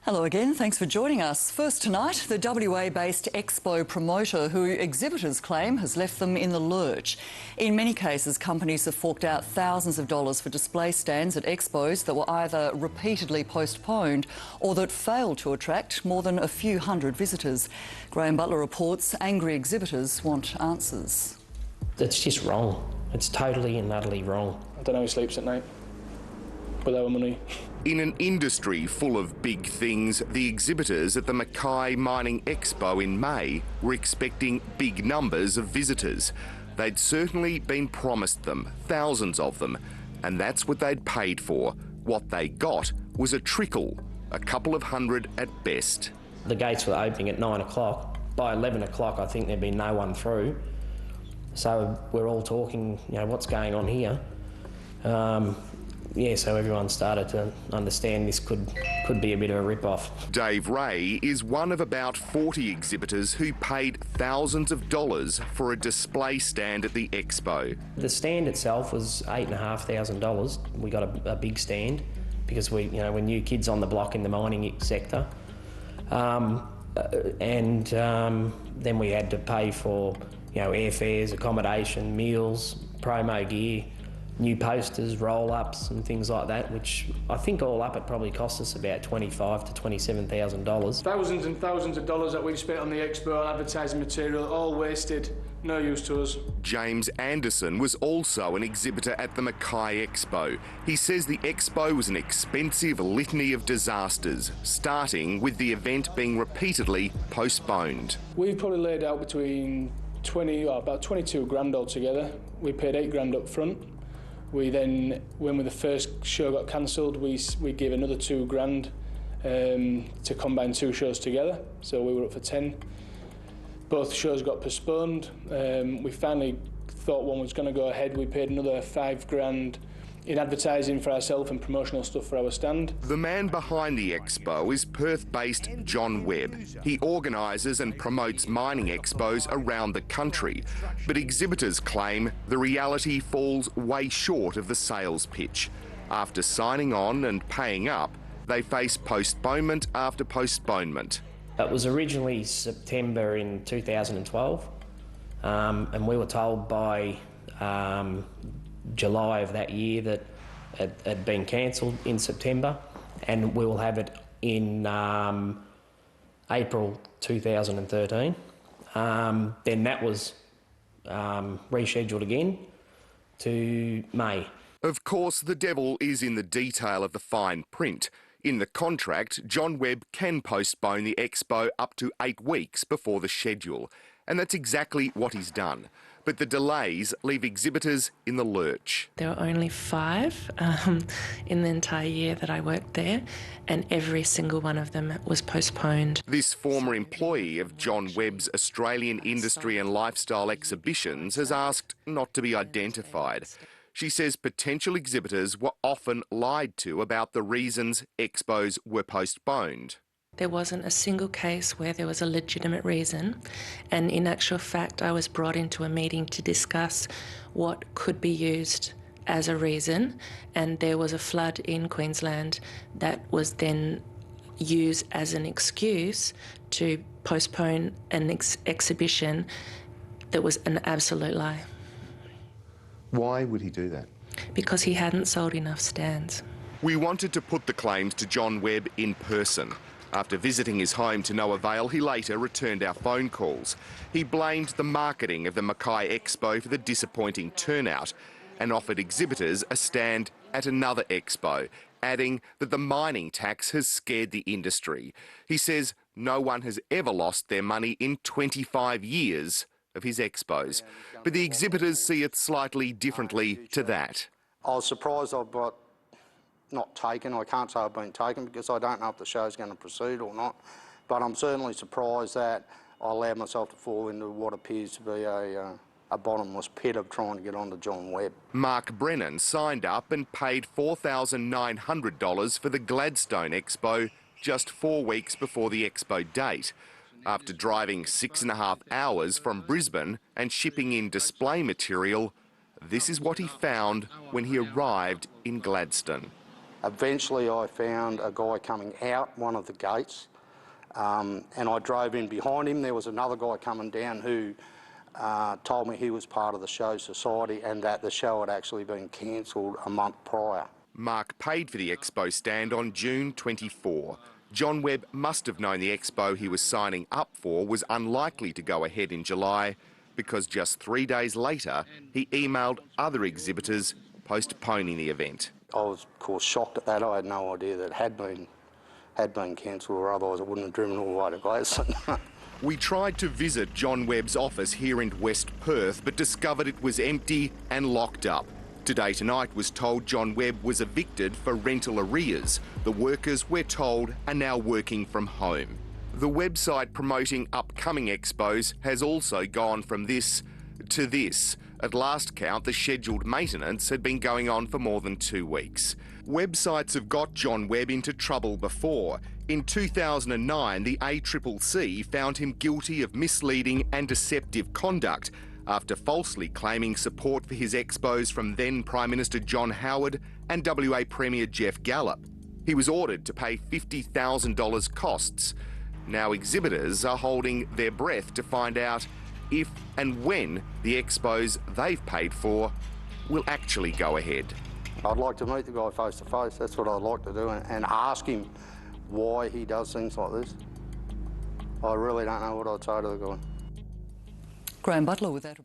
Hello again, thanks for joining us. First tonight, the WA-based Expo promoter who exhibitors claim has left them in the lurch. In many cases, companies have forked out thousands of dollars for display stands at expos that were either repeatedly postponed or that failed to attract more than a few hundred visitors. Graham Butler reports angry exhibitors want answers. It's just wrong. It's totally and utterly wrong. I don't know who sleeps at night with our money. In an industry full of big things, the exhibitors at the Mackay Mining Expo in May were expecting big numbers of visitors. They'd certainly been promised them, thousands of them, and that's what they'd paid for. What they got was a trickle, a couple of hundred at best. The gates were opening at 9 o'clock. By 11 o'clock, I think there'd been no one through. So we're all talking, what's going on here? So everyone started to understand this could be a bit of a rip-off. Dave Ray is one of about 40 exhibitors who paid thousands of dollars for a display stand at the Expo. The stand itself was $8,500. We got a big stand because we're new kids on the block in the mining sector. Then we had to pay for airfares, accommodation, meals, promo gear, new posters, roll-ups and things like that, which I think all up it probably cost us about $25,000 to $27,000. Thousands and thousands of dollars that we've spent on the Expo on advertising material, all wasted, no use to us. James Anderson was also an exhibitor at the Mackay Expo. He says the Expo was an expensive litany of disasters, starting with the event being repeatedly postponed. We've probably laid out between about 22 grand altogether. We paid $8 grand up front. We then, when the first show got cancelled, we gave another $2 grand to combine two shows together, so we were up for 10. Both shows got postponed. We finally thought one was going to go ahead. We paid another $5 grand in advertising for ourselves and promotional stuff for our stand. The man behind the Expo is Perth-based John Webb. He organises and promotes mining expos around the country, but exhibitors claim the reality falls way short of the sales pitch. After signing on and paying up, they face postponement after postponement. It was originally September in 2012, and we were told by July of that year that it had been cancelled in September, and we will have it in April 2013. Then that was rescheduled again to May. Of course, the devil is in the detail of the fine print. In the contract, John Webb can postpone the Expo up to 8 weeks before the schedule, and that's exactly what he's done. But the delays leave exhibitors in the lurch. There were only 5 in the entire year that I worked there, and every single one of them was postponed. This former employee of John Webb's Australian Industry and Lifestyle Exhibitions has asked not to be identified. She says potential exhibitors were often lied to about the reasons expos were postponed. There wasn't a single case where there was a legitimate reason, and in actual fact I was brought into a meeting to discuss what could be used as a reason, and there was a flood in Queensland that was then used as an excuse to postpone an exhibition that was an absolute lie. Why would he do that? Because he hadn't sold enough stands. We wanted to put the claims to John Webb in person. After visiting his home to no avail, he later returned our phone calls. He blamed the marketing of the Mackay Expo for the disappointing turnout and offered exhibitors a stand at another expo, adding that the mining tax has scared the industry. He says no one has ever lost their money in 25 years of his expos, but the exhibitors see it slightly differently to that. I was surprised I got not taken. I can't say I've been taken because I don't know if the show's going to proceed or not, but I'm certainly surprised that I allowed myself to fall into what appears to be a bottomless pit of trying to get onto John Webb. Mark Brennan signed up and paid $4,900 for the Gladstone Expo just 4 weeks before the Expo date. After driving 6.5 hours from Brisbane and shipping in display material, this is what he found when he arrived in Gladstone. Eventually I found a guy coming out one of the gates, and I drove in behind him. There was another guy coming down who told me he was part of the show society and that the show had actually been cancelled a month prior. Mark paid for the Expo stand on June 24. John Webb must have known the Expo he was signing up for was unlikely to go ahead in July, because just 3 days later he emailed other exhibitors postponing the event. I was, of course, shocked at that. I had no idea that it had been cancelled, or otherwise I wouldn't have driven all the way to Gladstone. We tried to visit John Webb's office here in West Perth, but discovered it was empty and locked up. Today Tonight was told John Webb was evicted for rental arrears. The workers, we're told, are now working from home. The website promoting upcoming expos has also gone from this to this. At last count, the scheduled maintenance had been going on for more than 2 weeks. Websites have got John Webb into trouble before. In 2009, the ACCC found him guilty of misleading and deceptive conduct after falsely claiming support for his expos from then Prime Minister John Howard and WA Premier Jeff Gallop. He was ordered to pay $50,000 costs. Now exhibitors are holding their breath to find out if and when the expos they've paid for will actually go ahead. I'd like to meet the guy face to face. That's what I'd like to do, and ask him why he does things like this. I really don't know what I'd say to the guy. Graham Butler with that.